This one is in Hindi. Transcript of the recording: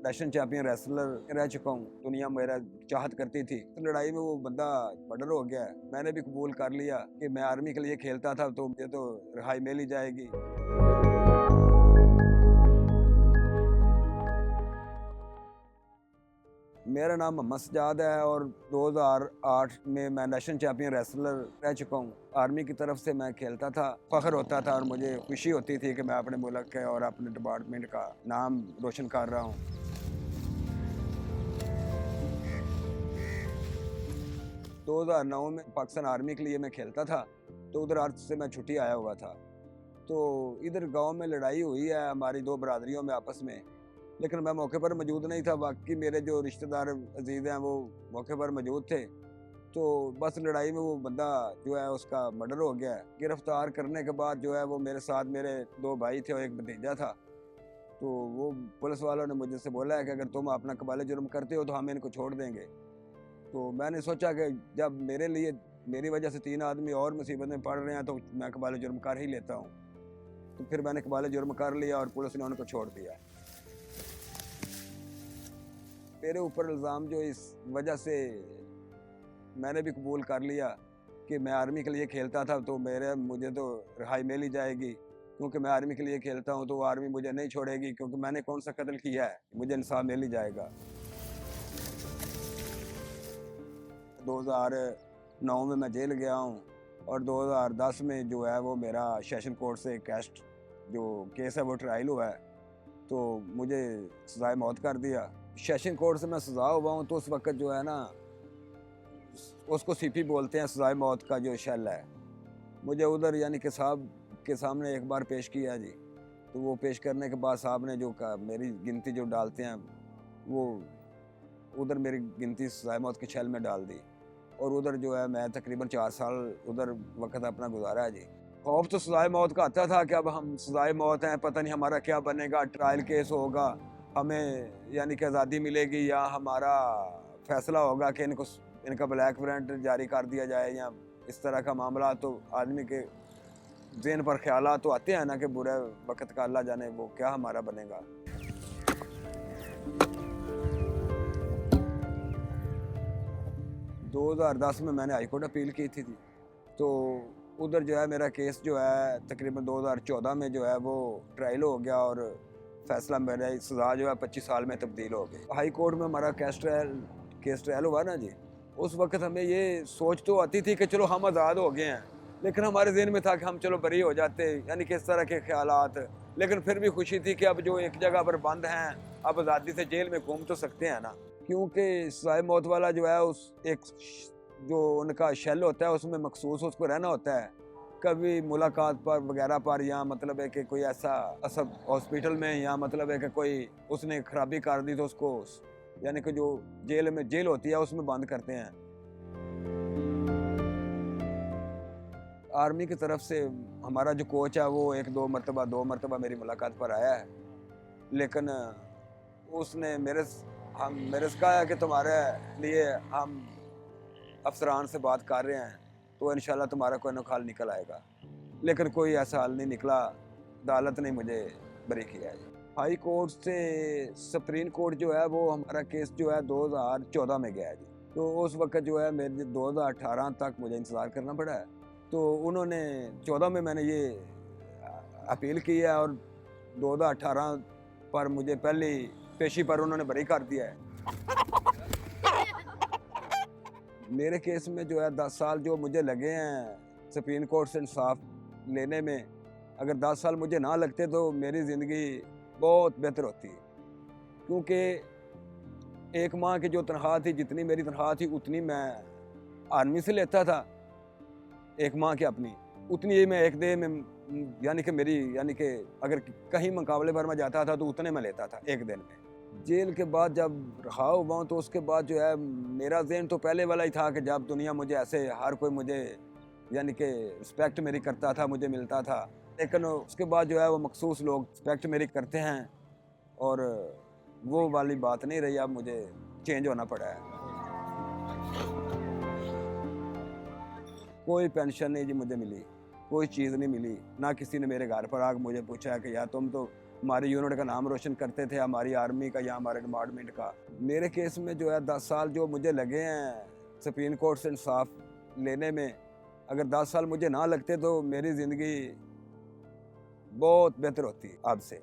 नेशनल चैंपियन रेसलर रह चुका हूँ। दुनिया मेरा चाहत करती थी। तो लड़ाई में वो बंदा मर्डर हो गया। मैंने भी कबूल कर लिया कि मैं आर्मी के लिए खेलता था, तो मुझे तो रिहाई मिल ही जाएगी। मेरा नाम मोहम्मद सजाद है और 2008 में मैं नेशनल चैंपियन रेसलर रह चुका हूँ। आर्मी की तरफ से मैं खेलता था, फख्र होता था और मुझे खुशी होती थी कि मैं अपने मुल्क के और अपने डिपार्टमेंट का नाम रोशन कर रहा हूँ। 2009 में पाकिस्तान आर्मी के लिए मैं खेलता था, तो उधर अर्थ से मैं छुट्टी आया हुआ था। तो इधर गांव में लड़ाई हुई है हमारी दो बरादरियों में आपस में, लेकिन मैं मौके पर मौजूद नहीं था। बाकी मेरे जो रिश्तेदार अजीज़ हैं वो मौके पर मौजूद थे। तो बस लड़ाई में वो बंदा जो है उसका मर्डर हो गया। गिरफ्तार करने के बाद जो है वो मेरे साथ मेरे दो भाई थे और एक भतीजा था। तो वो पुलिस वालों ने मुझे से बोला है कि अगर तुम अपना कबाले जुर्म करते हो तो हम इनको छोड़ देंगे। तो मैंने सोचा कि जब मेरे लिए मेरी वजह से 3 आदमी और मुसीबत में पड़ रहे हैं तो मैं कबाले जुर्म कर ही लेता हूँ। तो फिर मैंने कबाले जुर्म कर लिया और पुलिस ने उनको छोड़ दिया। मेरे ऊपर इल्ज़ाम जो इस वजह से मैंने भी कबूल कर लिया कि मैं आर्मी के लिए खेलता था, तो मुझे तो रिहाई मिल ही जाएगी। क्योंकि मैं आर्मी के लिए खेलता हूँ तो आर्मी मुझे नहीं छोड़ेगी, क्योंकि मैंने कौन सा कत्ल किया है, मुझे इंसाफ मिल ही जाएगा। 2009 में मैं जेल गया हूँ और 2010 में जो है वो मेरा सेशन कोर्ट से कैस्ट जो केस है वो ट्रायल हुआ है, तो मुझे सजाए मौत कर दिया। सेशन कोर्ट से मैं सजा हुआ हूँ, तो उस वक्त जो है ना उसको सीपी बोलते हैं, सजाए मौत का जो शेल है। मुझे उधर यानी कि साहब के सामने एक बार पेश किया जी। तो वो पेश करने के बाद साहब ने जो मेरी गिनती जो डालते हैं वो उधर मेरी गिनती सजाए मौत के शेल में डाल दी। और उधर जो है मैं तकरीबन 4 साल उधर वक्त अपना गुजारा है जी। खौफ तो सजाए मौत का आता था कि अब हम सजाए मौत हैं, पता नहीं हमारा क्या बनेगा, ट्रायल केस होगा, हमें यानी कि आज़ादी मिलेगी या हमारा फैसला होगा कि इनका ब्लैक वारंट जारी कर दिया जाए या इस तरह का मामला। तो आदमी के ज़हन पर ख्याल तो आते हैं ना कि बुरे वक्त का अल्लाह जाने वो क्या हमारा बनेगा। दो 2010 में मैंने हाई कोर्ट अपील की थी। तो उधर जो है मेरा केस जो है तकरीबन 2014 में जो है वो ट्रायल हो गया और फैसला मेरा सज़ा जो है 25 साल में तब्दील हो गई। हाई कोर्ट में हमारा केस ट्रायल हुआ ना जी, उस वक्त हमें ये सोच तो आती थी कि चलो हम आज़ाद हो गए हैं, लेकिन हमारे ज़हन में था कि हम चलो बरी हो जाते, यानी कि इस तरह के ख्यालात। लेकिन फिर भी खुशी थी कि अब जो एक जगह पर बंद हैं अब आज़ादी से जेल में घूम तो सकते हैं ना। क्योंकि सजाए मौत वाला जो है उस एक जो उनका शेल होता है उसमें मखसूस उसको रहना होता है। कभी मुलाकात पर वगैरह पर, या मतलब है कि कोई ऐसा सब हॉस्पिटल में, या मतलब है कि कोई उसने खराबी कर दी तो उसको यानी कि जो जेल होती है उसमें बंद करते हैं। आर्मी की तरफ से हमारा जो कोच है वो दो मरतबा मेरी मुलाकात पर आया है, लेकिन उसने मेरे से कहा है कि तुम्हारे लिए हम अफसरान से बात कर रहे हैं तो इंशाल्लाह तुम्हारा कोई ना हल निकल आएगा। लेकिन कोई ऐसा हल नहीं निकला, अदालत ने मुझे बरी किया है। हाई कोर्ट से सुप्रीम कोर्ट जो है वो हमारा केस जो है 2014 में गया है जी। तो उस वक्त जो है मेरे 2018 तक मुझे इंतज़ार करना पड़ा है। तो उन्होंने 14 में मैंने ये अपील की है और 2018 पर मुझे पहली पेशी पर उन्होंने बरी कर दिया है। मेरे केस में जो है 10 साल जो मुझे लगे हैं सुप्रीम कोर्ट से इंसाफ लेने में, अगर 10 साल मुझे ना लगते तो मेरी ज़िंदगी बहुत बेहतर होती। क्योंकि एक माह की जो तनख्वाह थी, जितनी मेरी तनख्वाह थी उतनी मैं आर्मी से लेता था, एक माह की अपनी उतनी ही मैं एक डे में यानी कि अगर कहीं मुकाबले पर मैं जाता था तो उतने में लेता था एक दिन में। जेल के बाद जब रहा हुआ हूँ तो उसके बाद जो है मेरा ज़हन तो पहले वाला ही था कि जब दुनिया मुझे ऐसे हर कोई मुझे यानी कि रिस्पेक्ट मेरी करता था, मुझे मिलता था। लेकिन उसके बाद जो है वो मखसूस लोग रिस्पेक्ट मेरी करते हैं और वो वाली बात नहीं रही, अब मुझे चेंज होना पड़ा है। कोई पेंशन नहीं जी मुझे मिली, कोई चीज़ नहीं मिली, ना किसी ने मेरे घर पर आकर मुझे पूछा कि यार तुम तो हमारे यूनिट का नाम रोशन करते थे, हमारी आर्मी का या हमारे डिपार्टमेंट का। मेरे केस में जो है 10 साल जो मुझे लगे हैं सुप्रीम कोर्ट से इंसाफ लेने में, अगर 10 साल मुझे ना लगते तो मेरी ज़िंदगी बहुत बेहतर होती अब से।